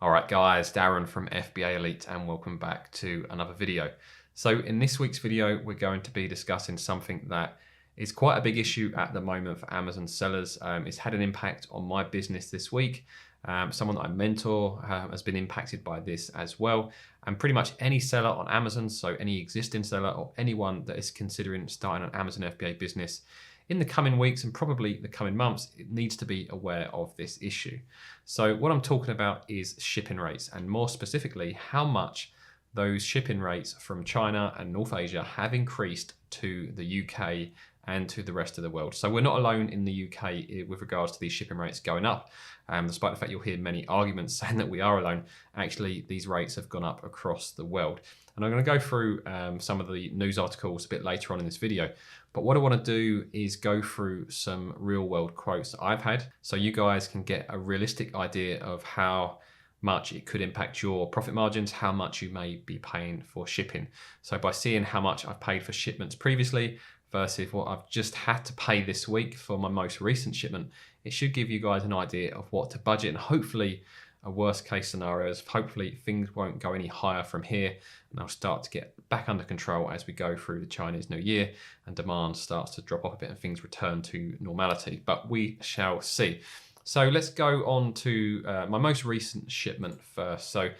Alright guys, Darren from FBA Elite and welcome back to another video. So in this week's video, we're going to be discussing something that is quite a big issue at the moment for Amazon sellers. It's had an impact on my business this week. Someone that I mentor has been impacted by this as well. And pretty much any seller on Amazon, so any existing seller or anyone that is considering starting an Amazon FBA business in the coming weeks and probably the coming months, it needs to be aware of this issue. So what I'm talking about is shipping rates, and more specifically, how much those shipping rates from China and North Asia have increased to the UK and to the rest of the world. So we're not alone in the UK with regards to these shipping rates going up. Despite the fact you'll hear many arguments saying that we are alone, actually these rates have gone up across the world. And I'm going to go through some of the news articles a bit later on in this video. But what I want to do is go through some real world quotes that I've had, so you guys can get a realistic idea of how much it could impact your profit margins, how much you may be paying for shipping. So by seeing how much I've paid for shipments previously versus what I've just had to pay this week for my most recent shipment, it should give you guys an idea of what to budget, and hopefully a worst case scenario is hopefully things won't go any higher from here and they'll start to get back under control as we go through the Chinese New Year and demand starts to drop off a bit and things return to normality, but we shall see. So let's go on to my most recent shipment first. So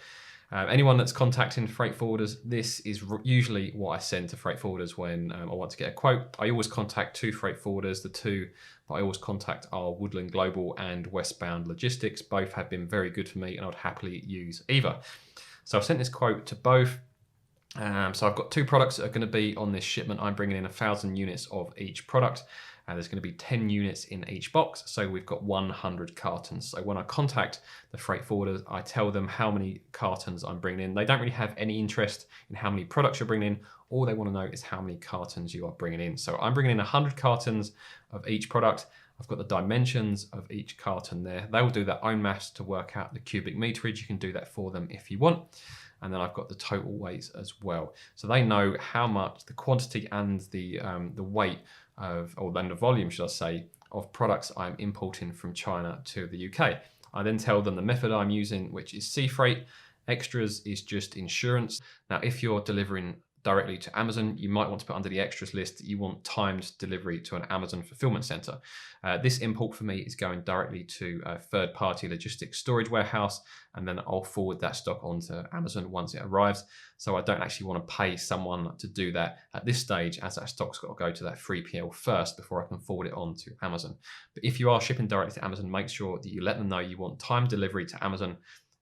anyone that's contacting freight forwarders, this is usually what I send to freight forwarders when I want to get a quote. I always contact two freight forwarders. The two that I always contact are Woodland Global and Westbound Logistics. Both have been very good for me and I'd happily use either. So I've sent this quote to both. So I've got two products that are going to be on this shipment. I'm bringing in 1,000 units of each product. And there's going to be 10 units in each box, so we've got 100 cartons. So when I contact the freight forwarders, I tell them how many cartons I'm bringing in. They don't really have any interest in how many products you're bringing in. All they want to know is how many cartons you are bringing in. So I'm bringing in 100 cartons of each product. I've got the dimensions of each carton there. They will do their own maths to work out the cubic meterage. You can do that for them if you want. And then I've got the total weights as well. So they know how much the quantity and the weight of, or then the volume, should I say, of products I'm importing from China to the UK. I then tell them the method I'm using, which is sea freight. Extras is just insurance. Now, if you're delivering directly to Amazon, you might want to put under the extras list that you want timed delivery to an Amazon fulfillment center. This import for me is going directly to a third-party logistics storage warehouse, and then I'll forward that stock onto Amazon once it arrives. So I don't actually want to pay someone to do that at this stage, as that stock's got to go to that 3PL first before I can forward it on to Amazon. But if you are shipping directly to Amazon, make sure that you let them know you want timed delivery to Amazon,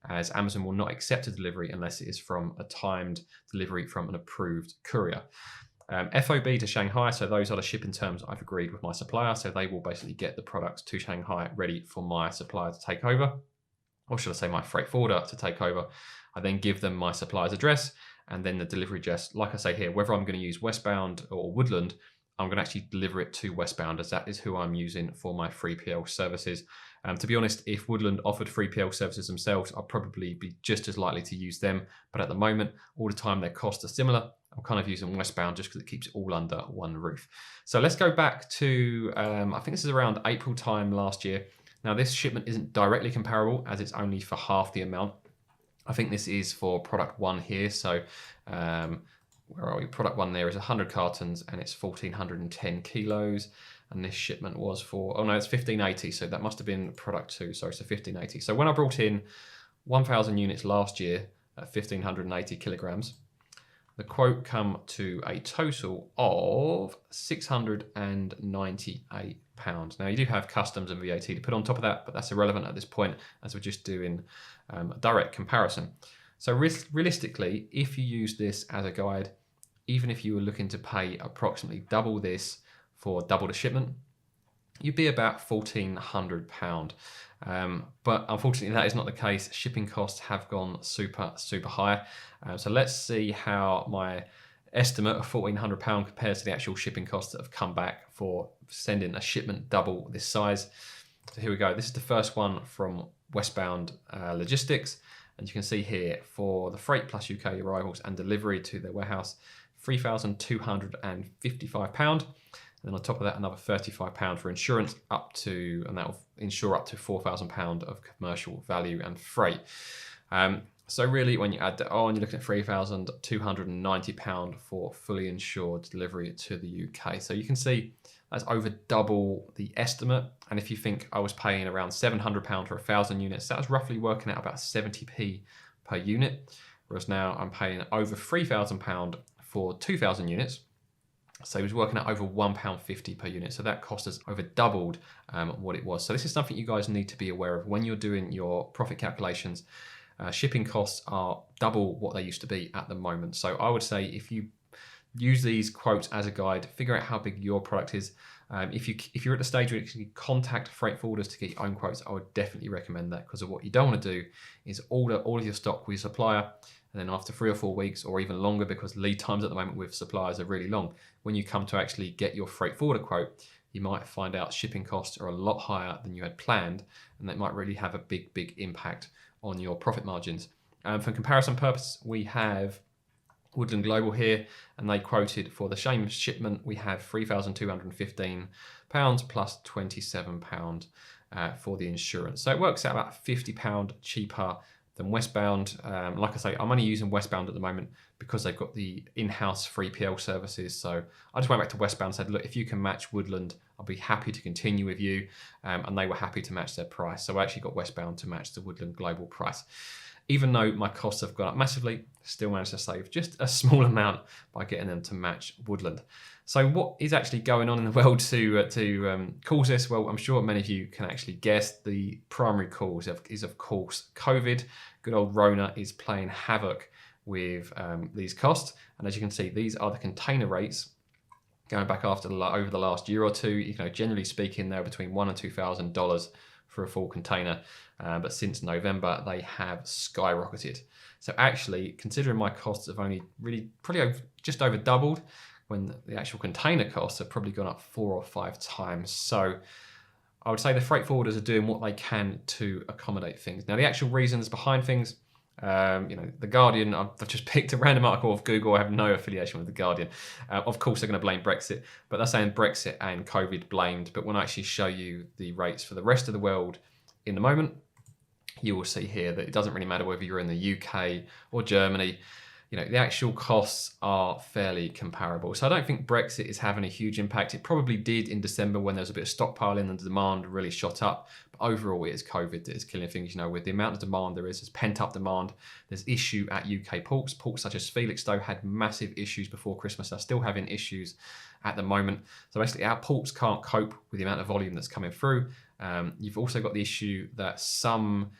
as Amazon will not accept a delivery unless it is from a timed delivery from an approved courier. FOB to Shanghai, so those are the shipping terms I've agreed with my supplier, so they will basically get the products to Shanghai ready for my supplier to take over, or should I say my freight forwarder to take over. I then give them my supplier's address, and then the delivery address, like I say here, whether I'm going to use Westbound or Woodland, I'm going to actually deliver it to Westbound, as that is who I'm using for my 3PL services. To be honest, if Woodland offered 3PL services themselves, I'd probably be just as likely to use them. But at the moment, all the time their costs are similar. I'm kind of using Westbound just because it keeps it all under one roof. So let's go back to, I think this is around April time last year. Now this shipment isn't directly comparable as it's only for half the amount. I think this is for product one here. So where are we? Product one there is 100 cartons and it's 1,410 kilos. And this shipment was for, oh no, it's 1,580. So that must have been product two. Sorry, so 1,580. So when I brought in 1,000 units last year at 1,580 kilograms, the quote come to a total of £698. Now you do have customs and VAT to put on top of that, but that's irrelevant at this point as we're just doing a direct comparison. So realistically, if you use this as a guide, even if you were looking to pay approximately double this for double the shipment, you'd be about £1,400. But unfortunately, that is not the case. Shipping costs have gone super high. So let's see how my estimate of £1,400 compares to the actual shipping costs that have come back for sending a shipment double this size. So here we go. This is the first one from Westbound Logistics. And you can see here for the freight plus UK arrivals and delivery to their warehouse, £3,255. And then on top of that, another £35 for insurance up to, and that will insure up to £4,000 of commercial value and freight. So really, when you add that on, you're looking at £3,290 for fully insured delivery to the UK. So you can see that's over double the estimate. And if you think I was paying around £700 for 1,000 units, that was roughly working out about 70p per unit. Whereas now I'm paying over £3,000 for 2,000 units. So it was working at over £1.50 per unit. So that cost has over doubled what it was. So this is something you guys need to be aware of when you're doing your profit calculations. Shipping costs are double what they used to be at the moment. So I would say if you use these quotes as a guide, figure out how big your product is. If you're at the stage where you can contact freight forwarders to get your own quotes, I would definitely recommend that, because of what you don't want to do is order all of your stock with your supplier, and then after 3 or 4 weeks or even longer, because lead times at the moment with suppliers are really long, when you come to actually get your freight forwarder quote, you might find out shipping costs are a lot higher than you had planned, and that might really have a big impact on your profit margins. For comparison purpose, we have Woodland Global here, and they quoted for the same shipment, we have £3,215 plus £27 for the insurance. So it works out about £50 cheaper than Westbound. Like I say, I'm only using Westbound at the moment because they've got the in-house 3PL services. So I just went back to Westbound and said, look, if you can match Woodland, I'll be happy to continue with you. And they were happy to match their price. So I actually got Westbound to match the Woodland Global price. Even though my costs have gone up massively, still managed to save just a small amount by getting them to match Woodland. So what is actually going on in the world to cause this? Well, I'm sure many of you can actually guess. The primary cause is, of course, COVID. Good old Rona is playing havoc with these costs. And as you can see, these are the container rates going back over the last year or two. You know, generally speaking, they're between $1,000 and $2,000 for a full container. But since November, they have skyrocketed. So actually, considering my costs have only probably just over doubled, when the actual container costs have probably gone up 4 or 5 times. So I would say the freight forwarders are doing what they can to accommodate things. Now, the actual reasons behind things, The Guardian, I've just picked a random article off Google. I have no affiliation with The Guardian. Of course, they're going to blame Brexit, but they're saying Brexit and COVID blamed. But when I actually show you the rates for the rest of the world in the moment, you will see here that it doesn't really matter whether you're in the UK or Germany. The actual costs are fairly comparable. So I don't think Brexit is having a huge impact. It probably did in December when there was a bit of stockpiling and the demand really shot up. But overall, it is COVID that is killing things. With the amount of demand there's pent-up demand. There's issue at UK ports. Ports such as Felixstowe had massive issues before Christmas. They're still having issues at the moment. So basically, our ports can't cope with the amount of volume that's coming through. You've also got the issue that some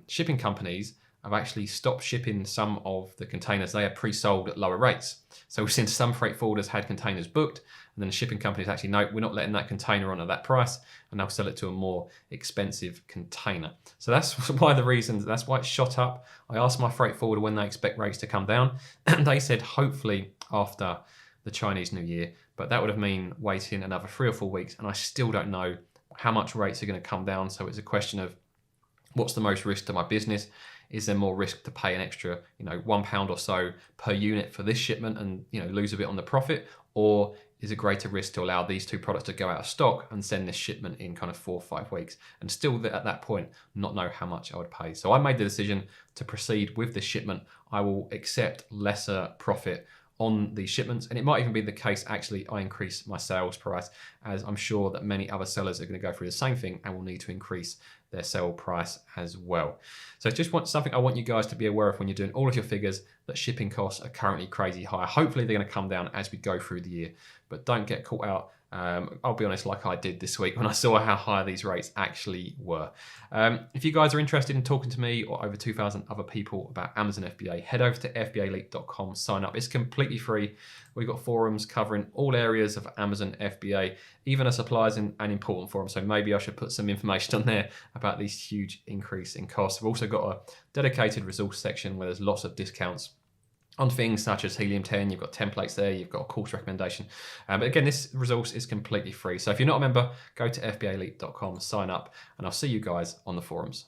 shipping companies have actually stopped shipping some of the containers they had pre-sold at lower rates. So we've seen some freight forwarders had containers booked, and then the shipping companies actually, no, we're not letting that container on at that price, and they'll sell it to a more expensive container. So that's why that's why it shot up. I asked my freight forwarder when they expect rates to come down, and they said hopefully after the Chinese New Year, but that would have meant waiting another 3 or 4 weeks, and I still don't know how much rates are going to come down. So it's a question of what's the most risk to my business. Is there more risk to pay an extra, £1 or so per unit for this shipment and, lose a bit on the profit? Or is it greater risk to allow these two products to go out of stock and send this shipment in kind of 4 or 5 weeks and still at that point not know how much I would pay? So I made the decision to proceed with this shipment. I will accept lesser profit on these shipments, and it might even be the case actually I increase my sales price, as I'm sure that many other sellers are going to go through the same thing and will need to increase their sale price as well. So it's just something I want you guys to be aware of when you're doing all of your figures, that shipping costs are currently crazy high. Hopefully they're going to come down as we go through the year, but don't get caught out. I'll be honest, like I did this week when I saw how high these rates actually were. If you guys are interested in talking to me or over 2,000 other people about Amazon FBA, head over to FBAleapcom, sign up. It's completely free. We've got forums covering all areas of Amazon FBA, even a suppliers and important forum. So maybe I should put some information on there about these huge increase in costs. We've also got a dedicated resource section where there's lots of discounts on things such as Helium 10, you've got templates there, you've got a course recommendation. But again, this resource is completely free. So if you're not a member, go to FBAleap.com, sign up, and I'll see you guys on the forums.